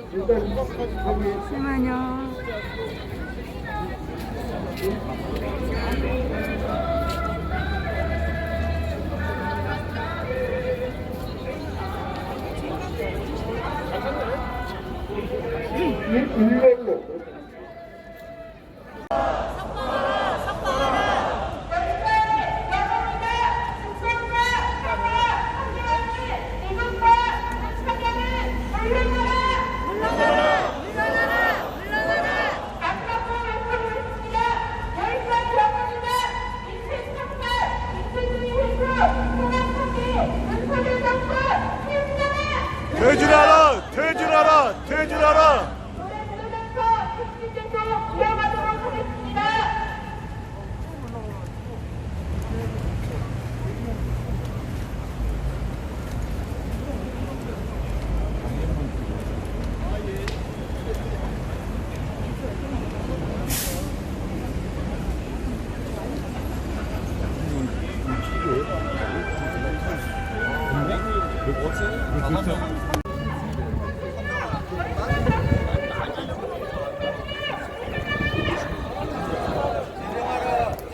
잠시만요. 돼지라라! 돼지라라! 돼지라라!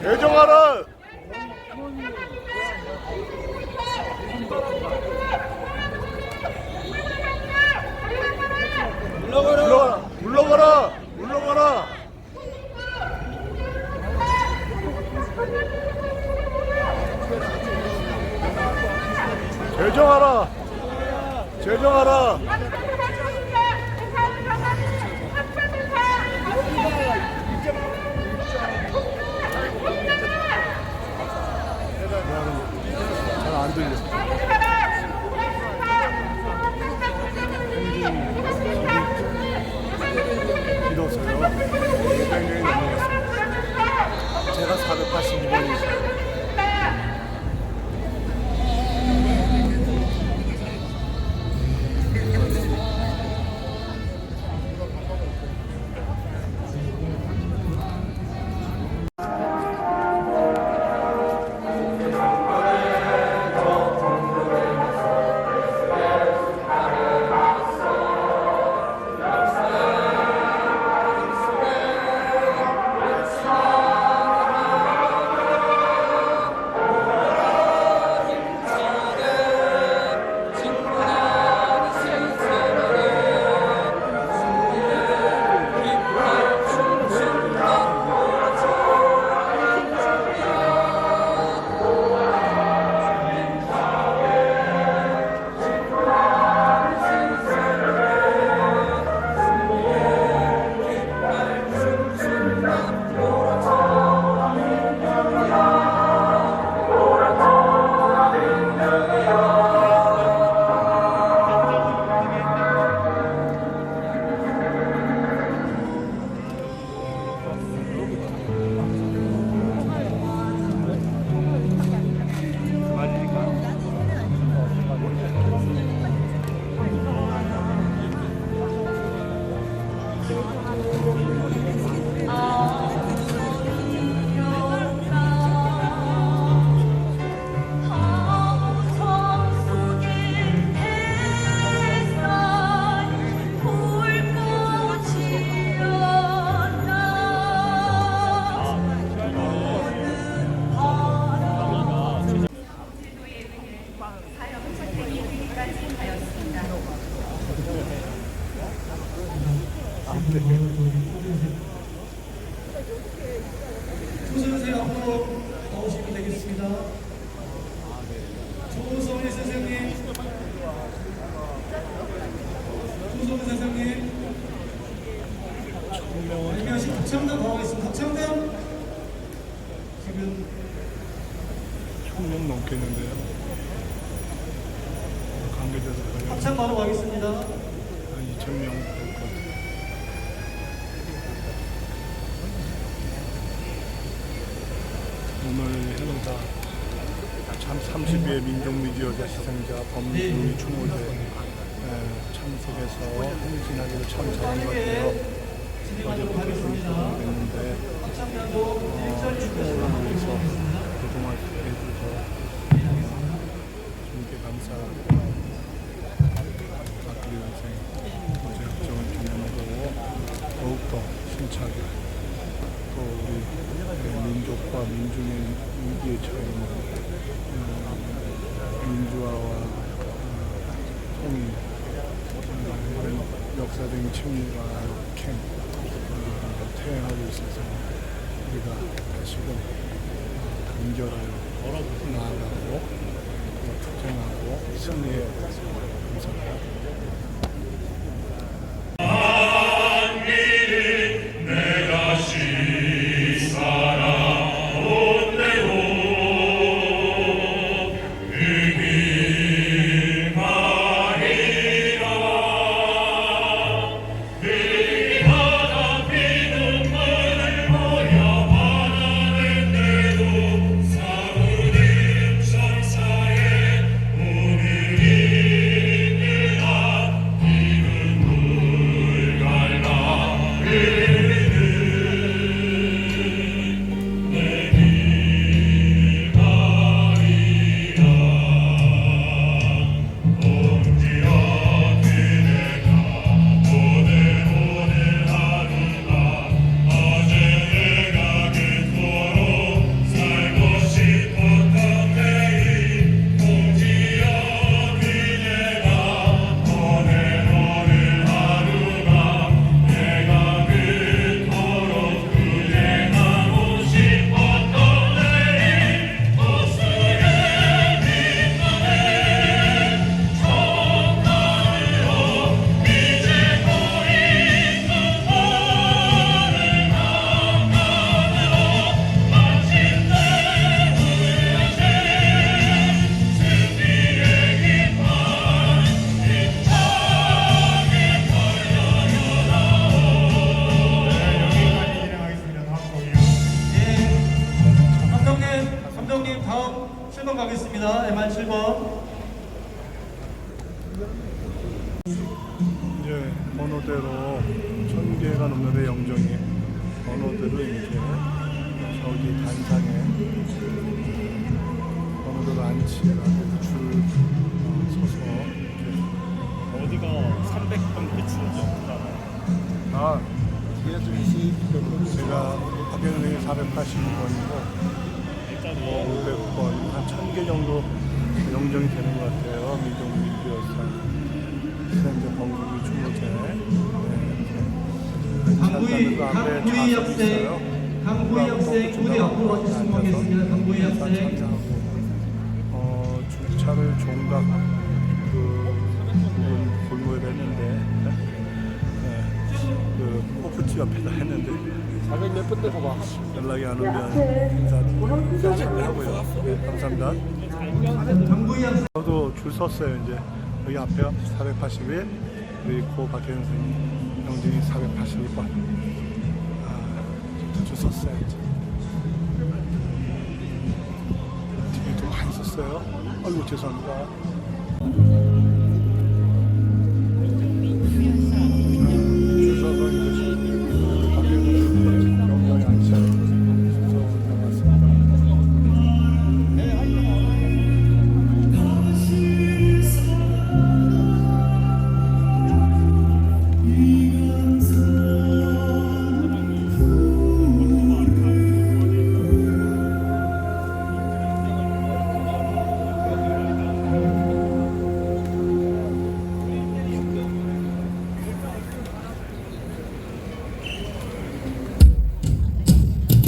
개정하라! 물러가라! 물러가라! 물러가라! 제정하라! 제정하라! 잘 안 들려. 길어서요. 200년이 넘어갔습니다. 제가 482번이죠. 조선생 앞으로 나오시면 되겠습니다. 조성일 선생님, 조성일 선생님, 안녕하세요. 합창단 나오겠습니다. 합창단 지금 1000명 넘겠는데요. 관계자들 합창 바로 가겠습니다. 한 2000명 될 것 같아요. 오늘 행사 참 30위의 민족미디어제 희생자 범주의 추모제 참석해서 행진하기를 참 잘한 것 같아요. 어제부터 됐는데 추모를 위해서 그동안 해주셔서 주님께 감사하고 박근혜 선생 어제 차별, 또 우리 민족과 민중의 위기에 처해 있는 민주화와 통일, 이런 역사적인 측면과 역행 퇴행하고 있어서 우리가 다시금 단결하여 나아가고 투쟁하고 승리해야 되겠습니다. 감사합니다. 감독님 다음 7번 가겠습니다. MR 7번. 이제 번호대로 1000개가 넘는 영정이 번호대로 이렇게 저기 단상에 번호대로 안치해가지고 줄 서서 이렇게 어디가 300번 끝인지 없잖아요. 제가 박영선이 482번이고 500번, 한 1000개 정도 영정이 되는 것 같아요. 민족 민주역사 현재 번국이 주무제 강구이 학생 무대 앞으로 와주시면 하겠습니다. 강구이 학생. 주차를 종각 골목에 했는데 그 코프집 옆에다 했는데 400몇 번 때 가봐. 연락이 안 오면 인사까지 하고요. 네, 감사합니다. 강구이 학생. 저도 줄 섰어요. 이제 여기 앞에가 481, 우리 고 박혜연 선생님 영진이 482번. 줄 섰어요. 이제. 뒤에도 많이 썼어요. 아이고 죄송합니다. 줄 서서 이제 박혜연 선생님 영정이 앉으셔서 나갔습니다.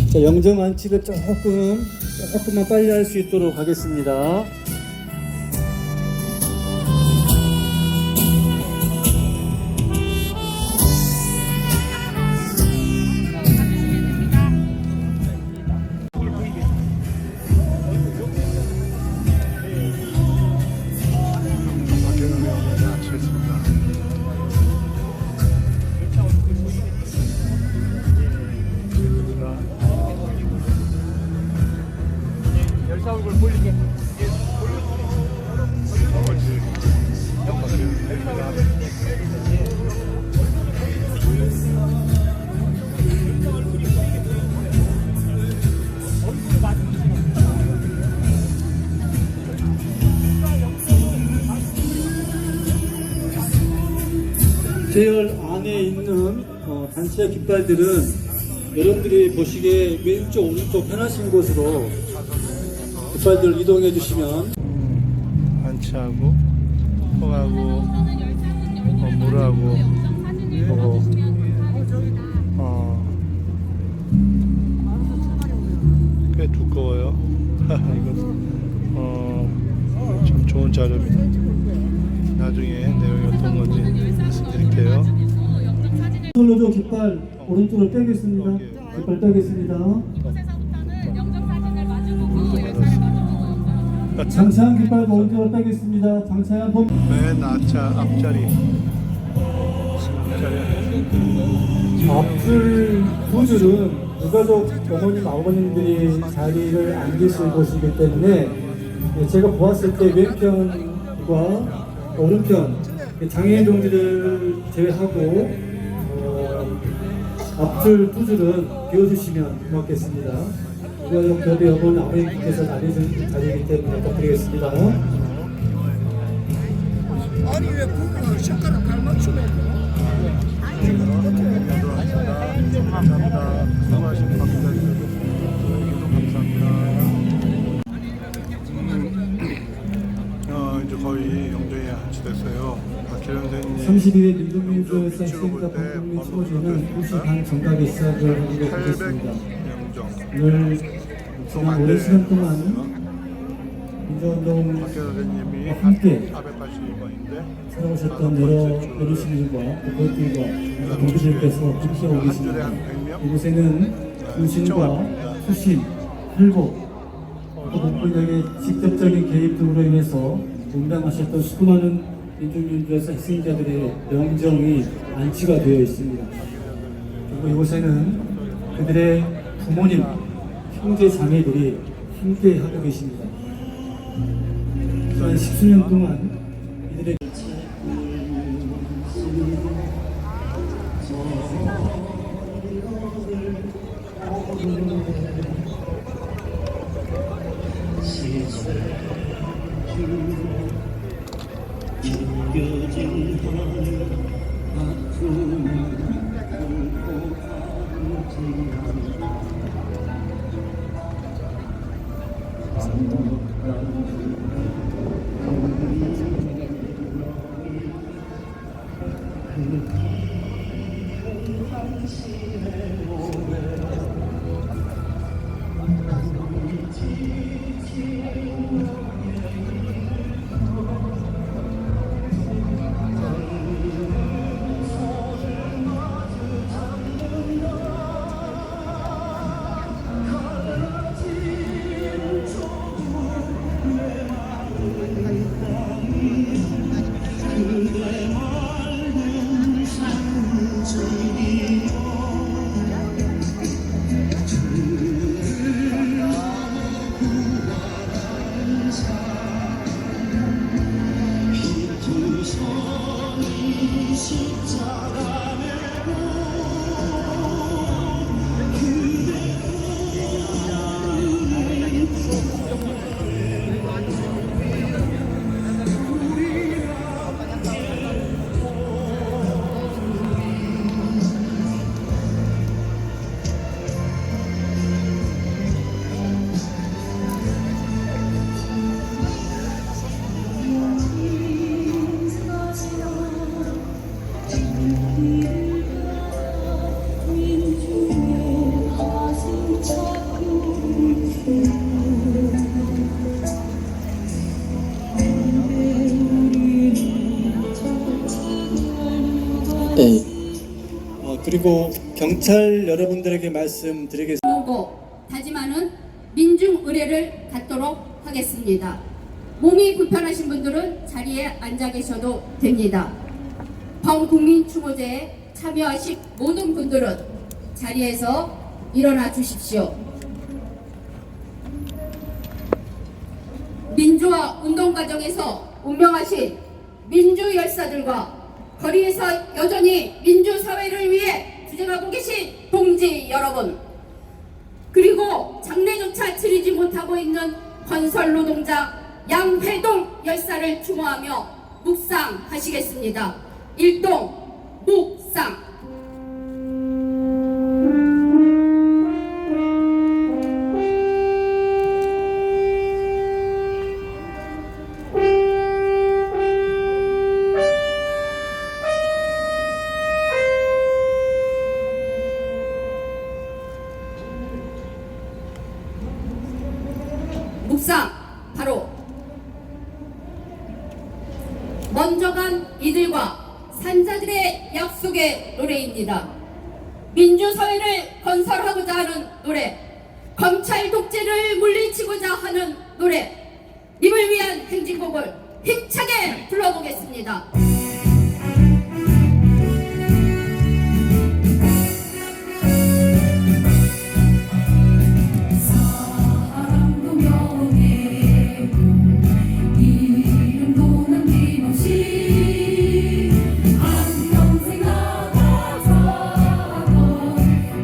자, 영정 안치를 조금만 빨리 할 수 있도록 하겠습니다. 박혜연 선생님이 앉으셨습니다. 열사 얼굴 보이게. 아버지 박혜연 선생님입니다. 제열 안에 있는 단체 깃발들은 여러분들이 보시기에 왼쪽 오른쪽 편하신 곳으로 깃발들 이동해 주시면 안치하고 턱하고 물하고 꽤 두꺼워요. 이거 참 좋은 자료입니다. 나중에 내용이 어떤 건지 말씀드릴게요. 손으로 깃발 오른쪽으로 빼겠습니다. 깃발 빼겠습니다. 장차한 깃발 오른쪽으로 빼겠습니다. 장차한 맨 앞자리 앞줄 두 줄은 유가족 어머님 아버님들이 자리를 안 계실 곳이기 때문에 제가 보았을 때 왼편과 오른편 장애인 동지를 제외하고 앞줄 두 줄은 비워주시면 고맙겠습니다. 유가족 교대 어머니 아버님께서 자리이기 때문에 부탁드리겠습니다. 아니 왜 부부가 젓가락 갈맞추면 감사합니다. 수고하신 박수가 감사합니다. 이제 거의 영정이 한치됐어요. 박기현 선생님 32회 민족민주에서 시행자 방송민 추모제는 2시 반 정각에 시작을 하기로 하겠습니다. 오늘 지난 오랜 시간 동안 민주운동 박기현 선생님이 함께 482번인데 찾아오셨던 여러 시민과 고객들과 동지들께서 함께 오고 계십니다. 이곳에는 유신과 수신, 회복, 또 목포역의 직접적인 개입 등으로 인해서 운명하셨던 수많은 민중민주에서 희생자들의 명정이 안치가 되어 있습니다. 그리고 이곳에는 그들의 부모님, 형제, 자매들이 함께 하고 계십니다. 지난 10수년 동안 이들의 그리고 경찰 여러분들에게 말씀드리겠습니다. 보고 다짐하는 민중 의례를 갖도록 하겠습니다. 몸이 불편하신 분들은 자리에 앉아 계셔도 됩니다. 범국민 추모제에 참여하실 모든 분들은 자리에서 일어나 주십시오. 민주화 운동 과정에서 운명하신 민주 열사들과 거리에서 여전히 민주사회를 위해 투쟁하고 계신 동지 여러분, 그리고 장례조차 치르지 못하고 있는 건설노동자 양회동 열사를 추모하며 묵상하시겠습니다. 일동 묵상. 산자들의 약속의 노래입니다. 민주사회를 건설하고자 하는 노래, 검찰 독재를 물리치고자 하는 노래, 님을 위한 행진곡을 힘차게 불러보겠습니다. 사랑도 명예고 이름도 남김없이 한평생 나가자던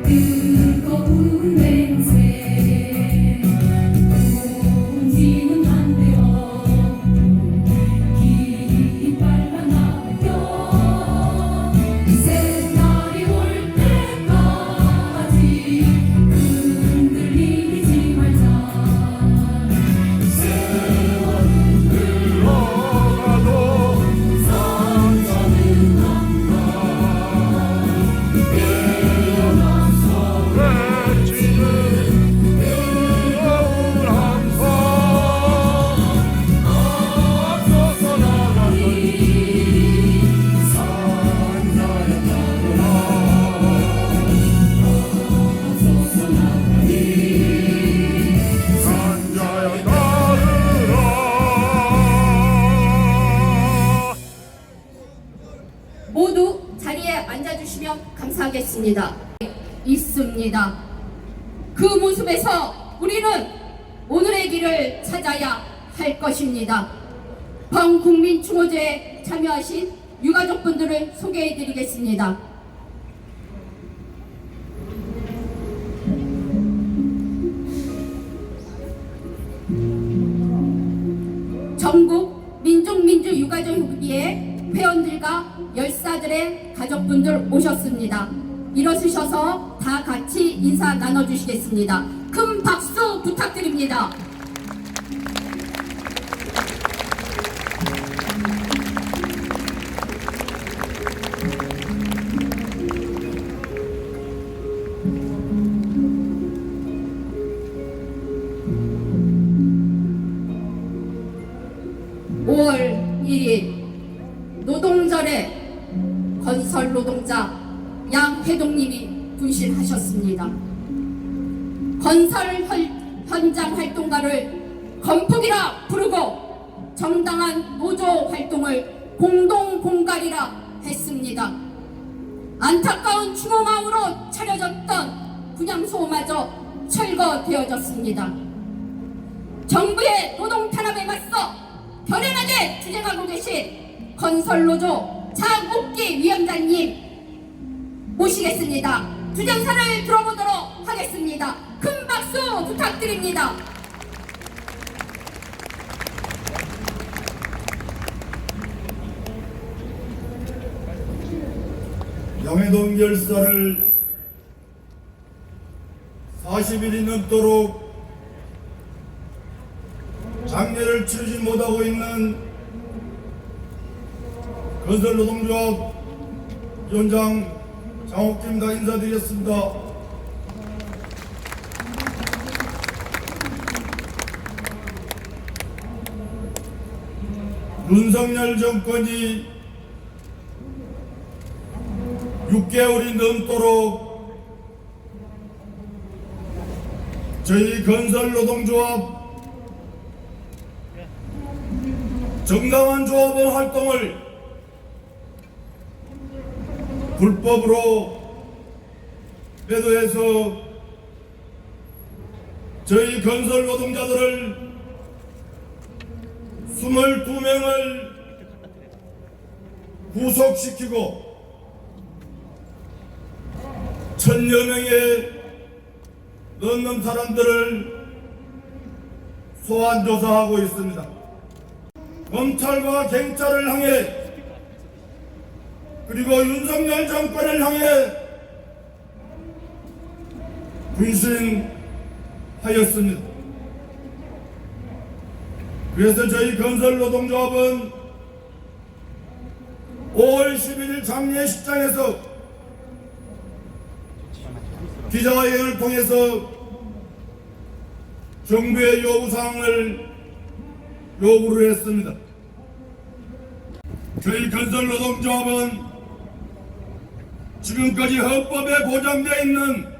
뜨거운 맹세 동지는 한데 없고 깃발만 나며 새날이 올 때까지 흔들리지 말자. 세월은 흘러가도 산자는 한다. 깨어나서 외치는 뜨거운 함성 앞서서 나가더니 산자야 따르라. 앞서서 나가니 산자야 따르라. 모두 자리에 앉아주시면 감사하겠습니다. 있습니다. 그 모습에서 우리는 오늘의 길을 찾아야 할 것입니다. 범국민 추모제에 참여하신 유가족분들을 소개해드리겠습니다. 전국 민족민주유가족협의회 회원들과 열사들의 가족분들 오셨습니다. 일어서셔서 다 같이 인사 나눠주시겠습니다. 큰 박수 부탁드립니다. (5월 1일) 노동절에 건설 노동자 양회동님이 분실하셨습니다. 건설 현장 활동가를 건폭이라 부르고 정당한 노조 활동을 공동공갈이라 했습니다. 안타까운 추모 마음으로 차려졌던 분향소마저 철거되어졌습니다. 정부의 노동 탄압에 맞서 결연하게 투쟁하고 계신 건설노조 장옥기 위원장님 모시겠습니다. 투쟁사를 들어보도록 하겠습니다. 큰 박수 부탁드립니다. 양해동 열사를 40일이 넘도록 장례를 치르지 못하고 있는 건설노동조합 위원장 장옥기입니다. 인사드리겠습니다. 윤석열 정권이 6개월이 넘도록 저희 건설노동조합 정당한 조합원 활동을 불법으로 매도해서 저희 건설 노동자들을 22명을 구속시키고 1000여 명에 넘는 사람들을 소환 조사하고 있습니다. 검찰과 경찰을 향해 그리고 윤석열 정권을 향해 분신하였습니다. 그래서 저희 건설노동조합은 5월 11일 장례식장에서 기자회견을 통해서 정부의 요구사항을 요구를 했습니다. 저희 건설노동조합은 지금까지 헌법에 보장되어 있는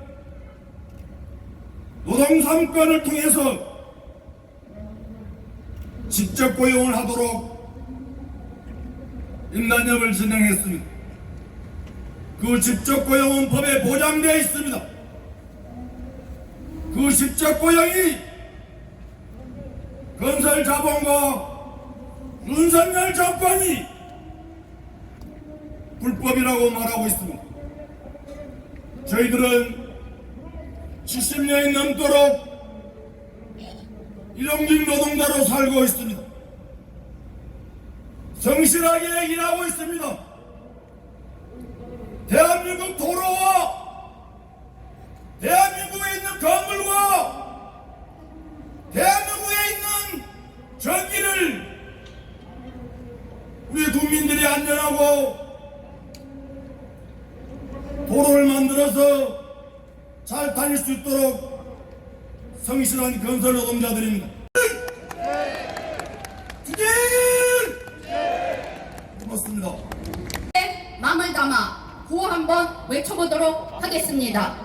노동 3권을 통해서 직접 고용을 하도록 인단협을 진행했습니다. 그 직접 고용은 법에 보장되어 있습니다. 그 직접 고용이 건설 자본과 윤석열 정권이 불법이라고 말하고 있습니다. 저희들은 70년이 넘도록 일용직 노동자로 살고 있습니다. 성실하게 일하고 있습니다. 대한민국 도로와 대한민국에 있는 건물과 대한민국에 있는 전기를 우리 국민들이 안전하고 도로를 만들어서 잘 다닐 수 있도록 성실한 건설 노동자들입니다. 주진! 고맙습니다. 마음을 담아 구호 한번 외쳐보도록 하겠습니다.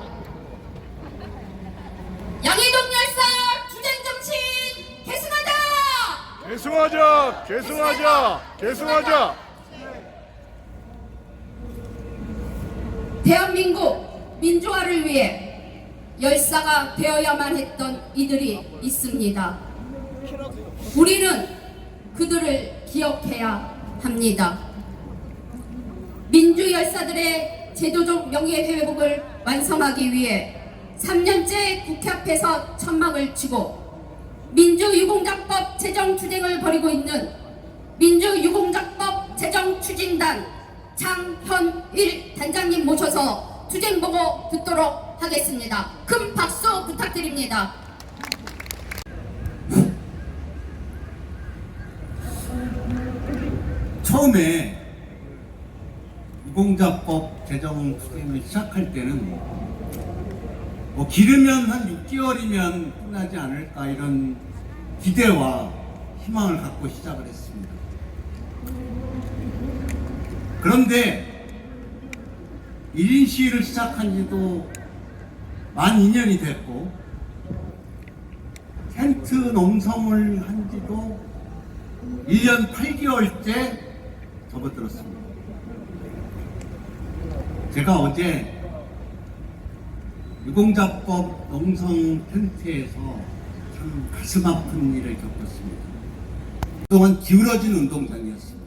양해동 열사 투쟁 정신 계승하자! 계승하자! 계승하자! 계승하자! 대한민국 민주화를 위해 열사가 되어야만 했던 이들이 있습니다. 우리는 그들을 기억해야 합니다. 민주열사들의 제도적 명예회복을 완성하기 위해 3년째 국회 앞에서 천막을 치고 민주유공자법 제정 투쟁을 벌이고 있는 민주유공자법 제정 추진단 장현일 단장님 모셔서 투쟁 보고 듣도록 하겠습니다. 큰 박수 부탁드립니다. 처음에 유공자법 제정 투쟁을 시작할 때는 뭐 기르면 한 6개월이면 끝나지 않을까 이런 기대와 희망을 갖고 시작을 했습니다. 그런데 1인 시위를 시작한 지도 만 2년이 됐고 텐트 농성을 한 지도 1년 8개월째 접어들었습니다. 제가 어제 유공자법 농성 텐트에서 참 가슴 아픈 일을 겪었습니다. 그동안 기울어진 운동장이었습니다.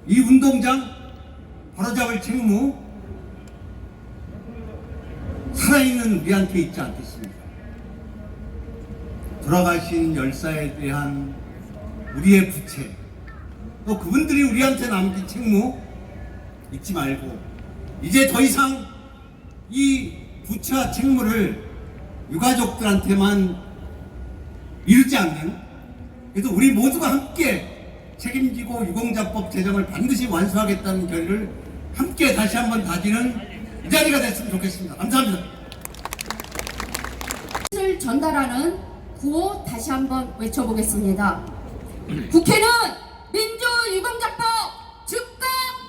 이 운동장 바로잡을 책무 살아있는 우리한테 있지 않겠습니까? 돌아가신 열사에 대한 우리의 부채, 또 그분들이 우리한테 남긴 책무 잊지 말고 이제 더 이상 이 부채와 책무를 유가족들한테만 미루지 않는, 그래도 우리 모두가 함께 책임지고 유공자법 제정을 반드시 완수하겠다는 결의를 함께 다시 한번 다지는 이 자리가 됐으면 좋겠습니다. 감사합니다. 을 전달하는 구호 다시 한번 외쳐보겠습니다. 국회는 민주유공자법 즉각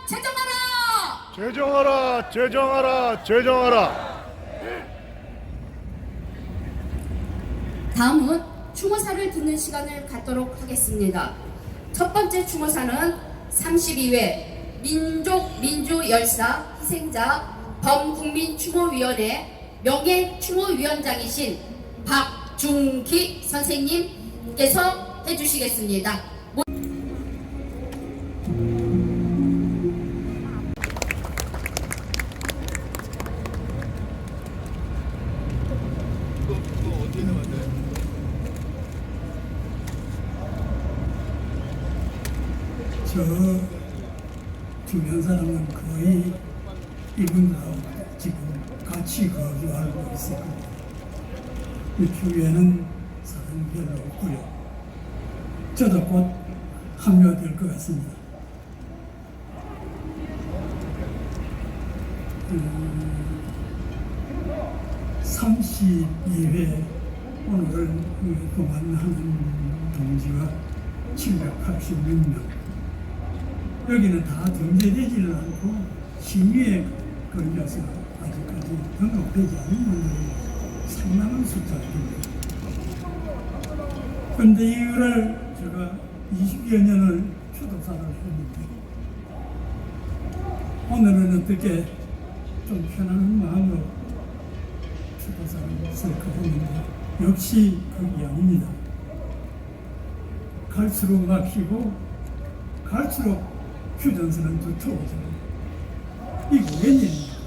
제정하라! 제정하라! 제정하라! 제정하라! 다음은 추모사를 듣는 시간을 갖도록 하겠습니다. 첫 번째 추모사는 32회 민주열사 희생자 범국민추모위원회 명예추모위원장이신 박중기 선생님께서 해주시겠습니다. 저 주변 사람은 거의 이분하고 지금 같이 거주하고 있을 겁니다. 이 주위에는 사람이 별로 없고요. 저도 곧 합류될 것 같습니다. 32회 오늘 그만하는 동지가 786명, 여기는 다 등재되지를 않고 심의에 걸려서 아직까지 등록되지 않은 분들이 상당한 숫자입니다. 그런데 이거를 제가 20여 년을 추도사를 했는데 오늘은 어떻게 좀 편안한 마음으로 추도사를 쓸거든요. 역시 그게 아닙니다. 갈수록 막히고 갈수록 휴전선은 두터워져요. 이게 웬일입니까?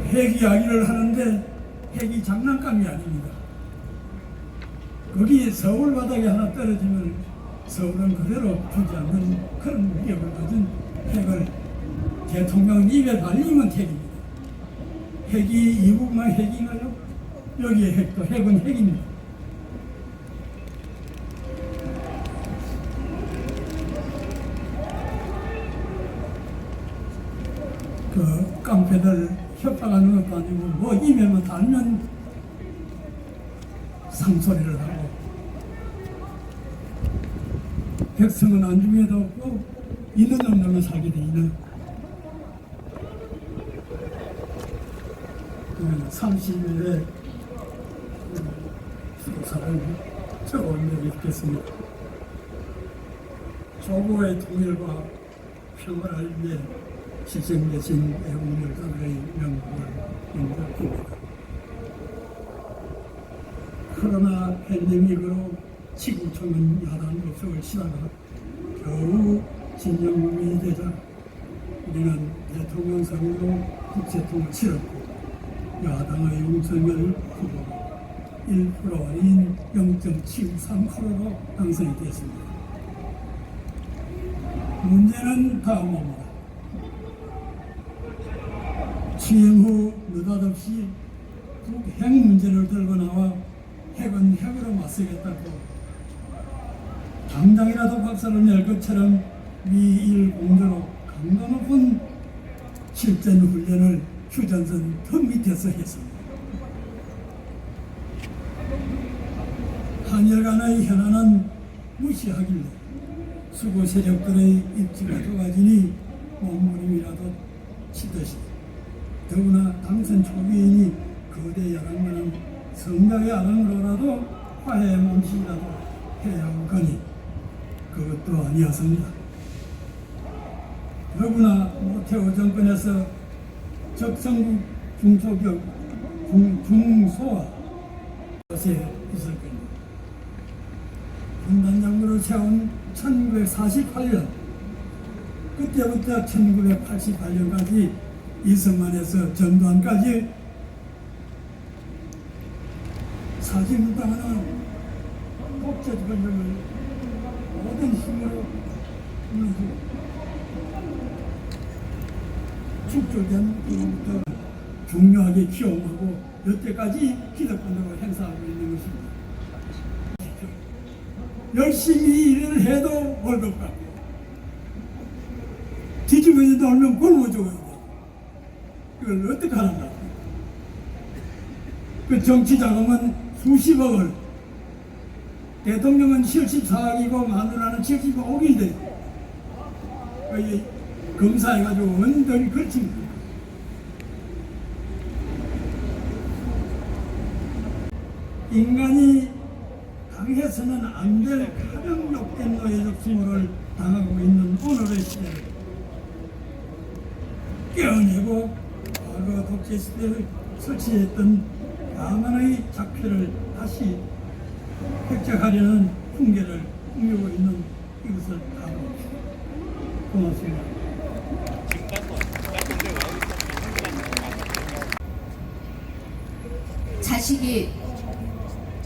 핵 이야기를 하는데 핵이 장난감이 아닙니다. 거기 서울 바닥에 하나 떨어지면 서울은 그대로 두지 않는 그런 위력을 가진 핵을 대통령 입에 발리면 핵입니다. 핵이 이북만 핵인가요? 여기에 핵도 핵은 핵입니다. 그 깡패들 협박하는 것도 아니고 뭐 입에만 달면 상소리를 하고 백성은 안중에도 없고 있는 놈들만 살게 돼 있는 30일에 수도사를 적어온 적이 있겠습니다. 조국의 통일과 평화를 위해 희생되신 애국열사들의 명복을 인정합니다. 코로나 팬데믹으로 지구촌은 야단 접촉을 시다가 겨우 진정국민이 되자 우리는 대통령 선거로 국제통을 치렀고 야당의 윤석열 후보가 1% 아닌 0.73%로 당선이 됐습니다. 문제는 다음입니다. 취임 후 느닷없이 핵 문제를 들고 나와 핵은 핵으로 맞서겠다고 당장이라도 박살을 낼 것처럼 미일 공조로 강도 높은 실전 훈련을 휴전선 더 밑에서 했습니다. 한일 간의 현안은 무시하길래 수구 세력들의 입지가 좁아지니 몸부림이라도 치듯이 더구나 당선 초기이니 거대 야당만은 성장의 야당으로라도 화해 몸식이라도 해야 할 거니 그것도 아니었습니다. 더구나 모태우 정권에서 적성국 중소기업 중소화 것에 있을 겁니다. 분단장으로 세운 1948년 그때부터 1988년까지 이승만에서 전두환까지 사실무당하는 독재 권력을 모든 힘으로 무너지고 축조된 그로부터 중요하게 기용하고 여태까지 기득권으로 행사하고 있는 것입니다. 열심히 일을 해도 월급 받고 뒤집어져 놀면 굶어줘야 돼. 이걸 어떻게 하는가? 그 정치 자금은 수십억을 대통령은 74억이고 마누라는 75억인데 거의 검사해가지고 원더리 걸친 거예요. 인간이 당해서는 안 될 가장 욕된 노예적 징후를 당하고 있는 오늘의 시대를 깨어내고 과거 독재 시대를 설치했던 야만의 작패를 다시 획책하려는 훈계를 풍기고 있는 이것을 다루고 고맙습니다. 자식이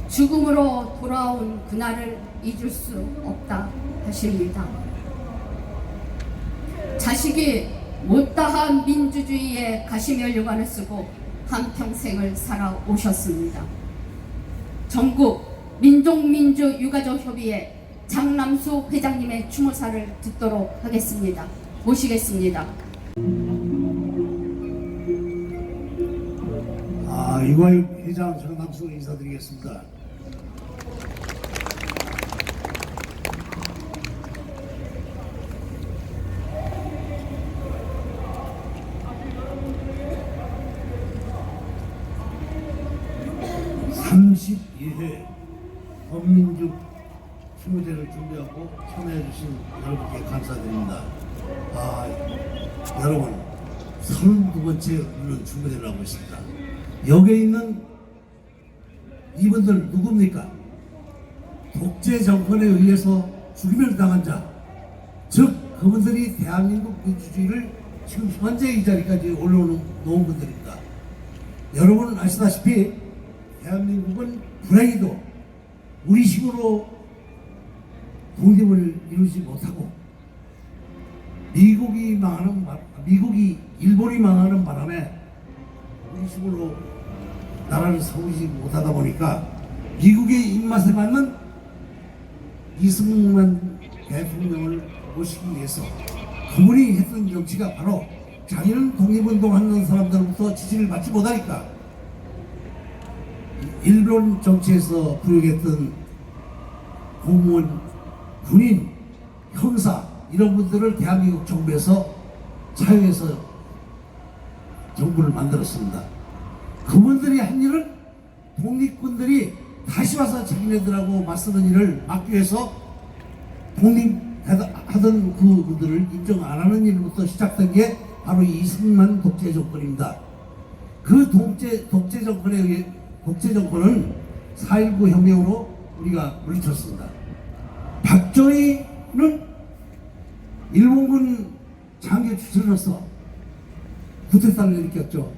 죽음으로 돌아온 그날을 잊을 수 없다 하십니다. 자식이 못다한 민주주의의 가시면류관을 쓰고 한평생을 살아오셨습니다. 전국 민족민주유가족협의회 장남수 회장님의 추모사를 듣도록 하겠습니다. 모시겠습니다. 이광일 회장 장남수 인사드리겠습니다. 32회 범민주 추모제를 준비하고 참여해주신 여러분께 감사드립니다. 여러분 32번째 우리는 추모제를 하고 있습니다. 여기에 있는 이분들 누굽니까? 독재 정권에 의해서 죽임을 당한 자, 즉 그분들이 대한민국 민주주의를 지금 현재 이 자리까지 올라오는 놓은 분들입니다. 여러분 아시다시피 대한민국은 불행히도 우리 식으로 독립을 이루지 못하고 미국이 일본이 망하는 바람에 우리 식으로 나라를 세우지 못하다 보니까 미국의 입맛에 맞는 이승만 대통령을 모시기 위해서 그분이 했던 정치가 바로 자기는 독립운동하는 사람들로부터 지지를 받지 못하니까 일본 정치에서 부역했던 공무원, 군인, 형사 이런 분들을 대한민국 정부에서 차용해서 정부를 만들었습니다. 그분들이 한 일은 독립군들이 다시 와서 자기네들하고 맞서는 일을 막기 위해서 독립하던 그분들을 인정 안 하는 일부터 시작된 게 바로 이승만 독재 정권입니다. 그 독재 정권은 4.19 혁명으로 우리가 물리쳤습니다. 박정희는 일본군 장교 출신으로서 쿠데타를 일으켰죠.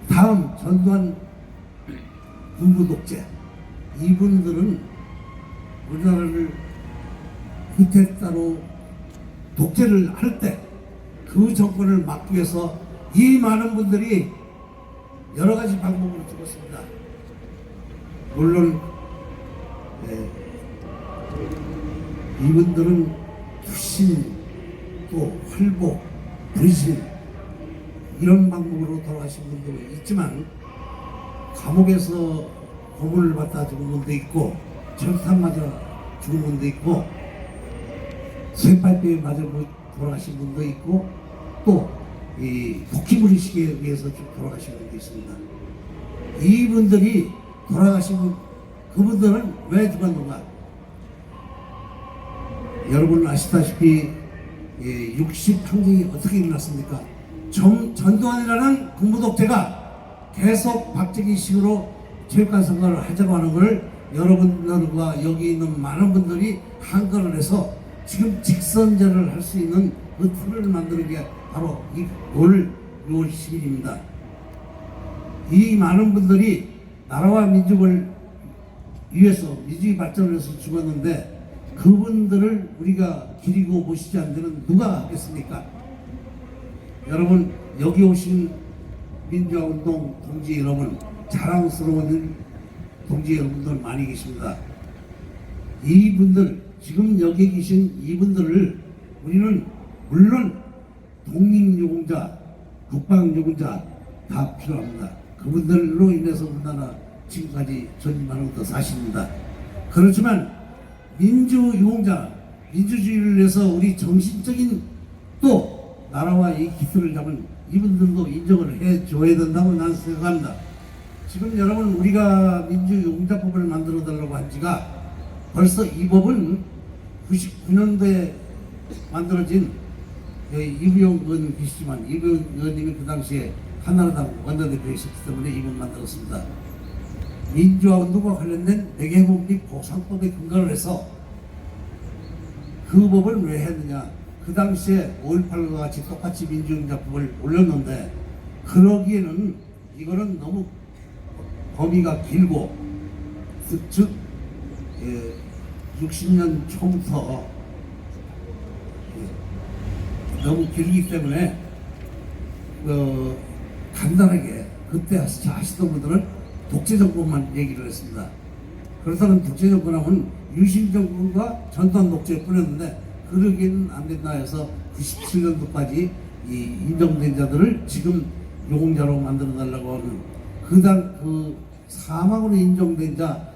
다음 전두환 군부 독재, 이분들은 우리나라를 쿠데타로 독재를 할 때 그 정권을 막기 위해서 이 많은 분들이 여러 가지 방법으로 죽었습니다. 물론 이분들은 투신, 또 활복, 분신 이런 방법으로 돌아가신 분도 있지만 감옥에서 고문을 받다 죽은 분도 있고 철탑 맞아 죽은 분도 있고 쇠팔배에 맞아 돌아가신 분도 있고 또 이 독기무리식에 의해서 돌아가신 분도 있습니다. 이분들이 돌아가신 그분들은 왜 죽었는가? 여러분 아시다시피 60항쟁이 어떻게 일어났습니까? 전두환이라는 군부독재가 계속 박정희식으로 체육관 선거를 하자고 하는 걸 여러분들과 여기 있는 많은 분들이 한거를 해서 지금 직선제를 할 수 있는 그 틀을 만드는 게 바로 올 6월 10일입니다. 이 많은 분들이 나라와 민족을 위해서 민주주의 발전을 위해서 죽었는데 그분들을 우리가 기리고 모시지 않는 데는 누가 하겠습니까? 여러분 여기 오신 민주화운동 동지 여러분, 자랑스러운 동지 여러분들 많이 계십니다. 이분들 지금 여기 계신 이분들을 우리는 물론 독립유공자, 국방유공자 다 필요합니다. 그분들로 인해서 우리나라 지금까지 전임하는 것도 사실입니다. 그렇지만 민주유공자, 민주주의를 위해서 우리 정신적인 또 나라와 이 기틀을 잡은 이분들도 인정을 해줘야 된다고 나는 생각합니다. 지금 여러분 우리가 민주유공자법을 만들어 달라고 한 지가 벌써 이 법은 99년도에 만들어진 이부영 의원 계시지만 이부영 의원님이 그 당시에 한나라당 원내대표이셨기 때문에 이 법 만들었습니다. 민주화운동과 관련된 매개복 및 보상법에 근거를 해서 그 법을 왜 했느냐? 그 당시에 5.18과 같이 똑같이 민주유공자법을 올렸는데 그러기에는 이거는 너무 범위가 길고 즉 60년 초부터 너무 길기 때문에 간단하게 그때 하시던 분들은 독재정권만 얘기를 했습니다. 그렇다면 독재정권하면 유신정권과 전두환 독재에 뿌렸는데 그러기에는 안 된다 해서 97년도까지 이 인정된 자들을 지금 유공자로 만들어 달라고 하는 그 사망으로 인정된 자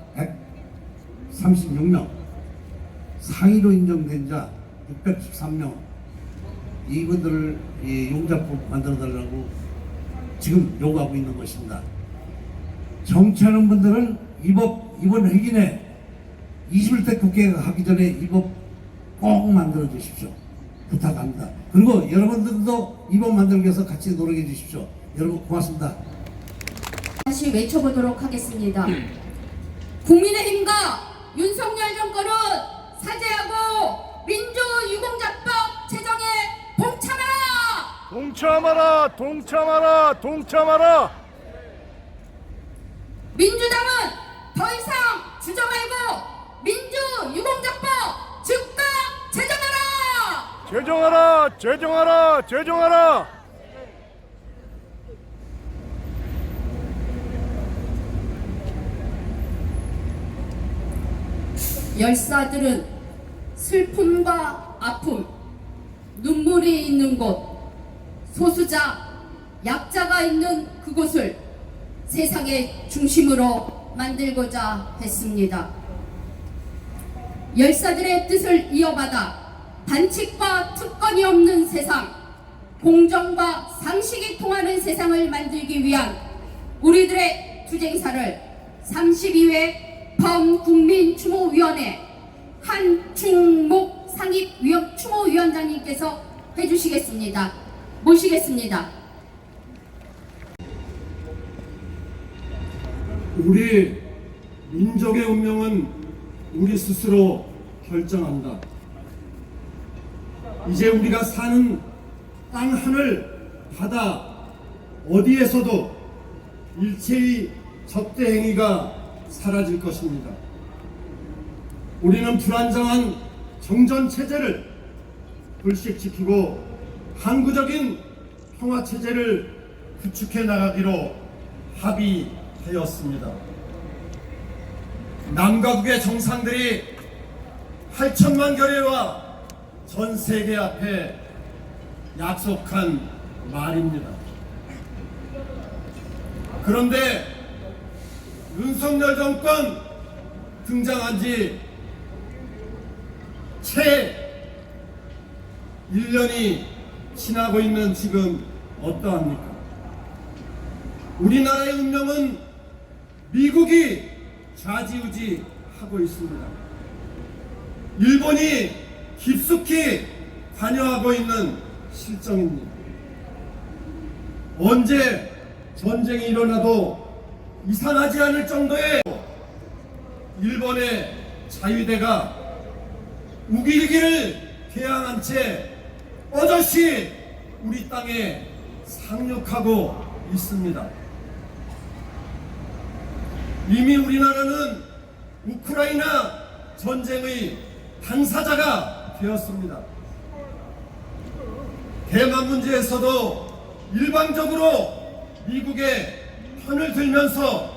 136명, 상위로 인정된 자 613명, 이분들을 용자법 만들어 달라고 지금 요구하고 있는 것입니다. 정치하는 분들은 이번 회기 내 21대 국회가 하기 전에 이 법 꼭 만들어 주십시오. 부탁합니다. 그리고 여러분들도 이 법 만들기 위해서 같이 노력해 주십시오. 여러분 고맙습니다. 다시 외쳐보도록 하겠습니다. 국민의힘과 윤석열 정권은 사죄하고 민주유공자법 제정에 동참하라! 동참하라! 동참하라! 동참하라! 민주당은 더 이상 주저 말고 민주유공자법 즉각 제정하라! 제정하라! 제정하라! 제정하라! 열사들은 슬픔과 아픔, 눈물이 있는 곳, 소수자, 약자가 있는 그곳을 세상의 중심으로 만들고자 했습니다. 열사들의 뜻을 이어받아 반칙과 특권이 없는 세상, 공정과 상식이 통하는 세상을 만들기 위한 우리들의 투쟁사를 32회 범국민추모위원회 한충목 상임추모위원장님께서 해주시겠습니다. 모시겠습니다. 우리 민족의 운명은 우리 스스로 결정한다. 이제 우리가 사는 땅, 하늘, 바다 어디에서도 일체의 적대 행위가 사라질 것입니다. 우리는 불안정한 정전체제를 불식지키고 항구적인 평화체제를 구축해 나가기로 합의하였습니다. 남과 북의 정상들이 8천만 결의와 전 세계 앞에 약속한 말입니다. 그런데 윤석열 정권 등장한 지 채 1년이 지나고 있는 지금 어떠합니까? 우리나라의 운명은 미국이 좌지우지하고 있습니다. 일본이 깊숙이 관여하고 있는 실정입니다. 언제 전쟁이 일어나도 이상하지 않을 정도의 일본의 자위대가 우길기를 개항한 채 어저씨 우리 땅에 상륙하고 있습니다. 이미 우리나라는 우크라이나 전쟁의 당사자가 되었습니다. 대만 문제에서도 일방적으로 미국의 편을 들면서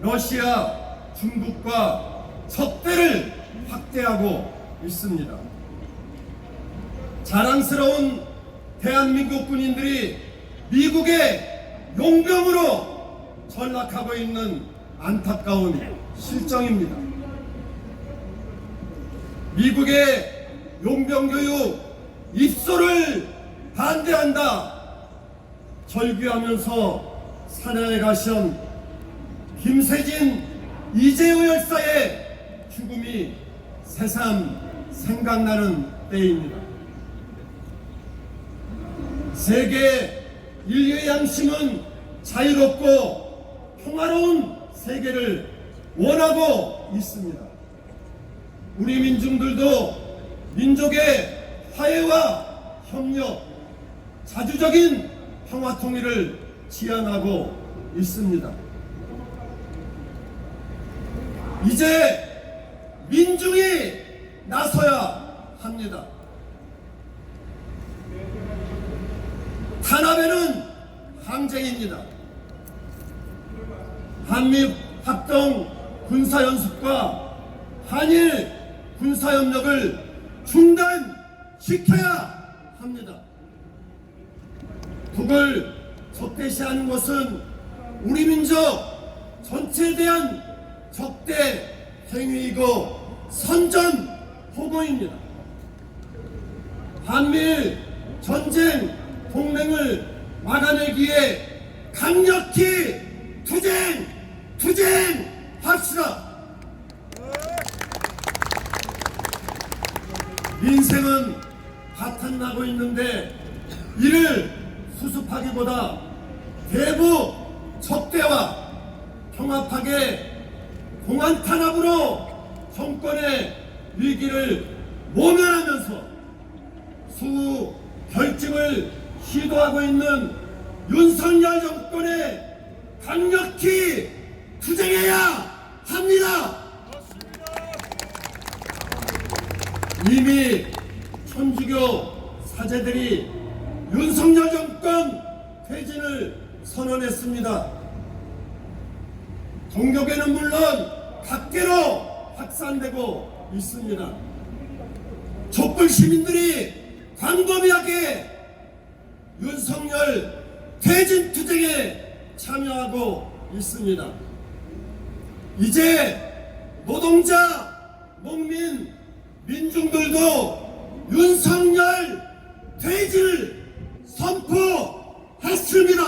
러시아, 중국과 적대를 확대하고 있습니다. 자랑스러운 대한민국 군인들이 미국의 용병으로 전락하고 있는 안타까운 실정입니다. 미국의 용병교육 입소를 반대한다 절규하면서 사냥에 가신 김세진, 이재호 열사의 죽음이 새삼 생각나는 때입니다. 세계 인류의 양심은 자유롭고 평화로운 세계를 원하고 있습니다. 우리 민중들도 민족의 화해와 협력, 자주적인 평화 통일을 지향하고 있습니다. 이제 민중이 나서야 합니다. 탄압에는 항쟁입니다. 한미 합동 군사연습과 한일 군사협력을 중단시켜야 합니다. 북을 적대시하는 것은 우리 민족 전체에 대한 적대 행위이고 선전포고입니다. 한미일 전쟁 동맹을 막아내기에 강력히 투쟁해야 투쟁합시다. 민생은 파탄나고 있는데 이를 수습하기보다 대북 척대와 통합하게 공안 탄압으로 정권의 위기를 모면하면서 수후 결집을 시도하고 있는 윤석열 정권에 강력히 투쟁해야 합니다. 이미 천주교 사제들이 윤석열 정권 퇴진을 선언했습니다. 종교계는 물론 각계로 확산되고 있습니다. 촛불 시민들이 광범위하게 윤석열 퇴진 투쟁에 참여하고 있습니다. 이제 노동자, 농민, 민중들도 윤석열 퇴진을 선포했습니다.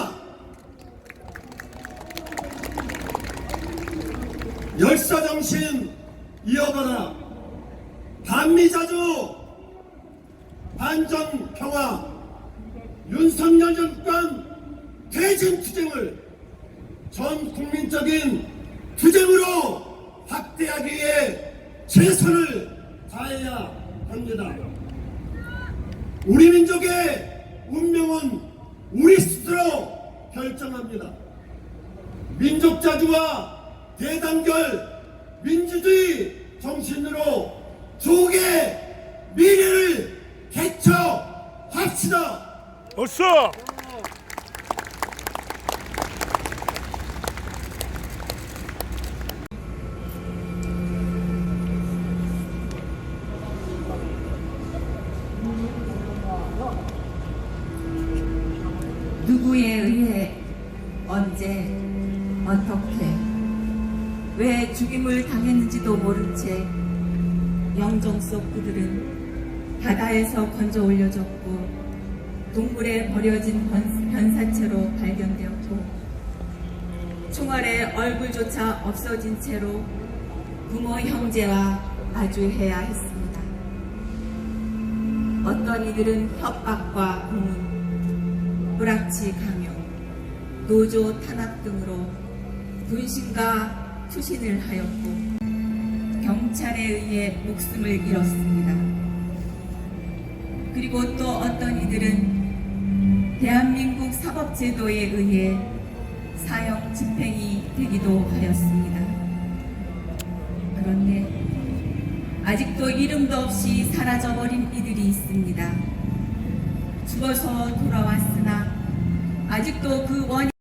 열사정신 이어가라. 반미자주, 반정평화, 윤석열 정권 퇴진 투쟁을 전 국민적인 투쟁으로 확대하기 위해 최선을 다해야 합니다. 우리 민족의 운명은 우리 스스로 결정합니다. 민족자주와 대단결 민주주의 정신으로 조국의 미래를 개척합시다. 어서! 누구에 의해 언제 어떻게 왜 죽임을 당했는지도 모른 채 영정 속 그들은 바다에서 건져 올려졌고 동굴에 버려진 변사체로 발견되었고 총알에 얼굴조차 없어진 채로 부모 형제와 마주해야 했습니다. 어떤 이들은 협박과 고문, 불합치 강요, 노조 탄압 등으로 분신과 투신을 하였고 경찰에 의해 목숨을 잃었습니다. 그리고 또 어떤 이들은 대한민국 사법제도에 의해 사형 집행이 되기도 하였습니다. 그런데 아직도 이름도 없이 사라져버린 이들이 있습니다. 죽어서 돌아왔으나 아직도 그 원인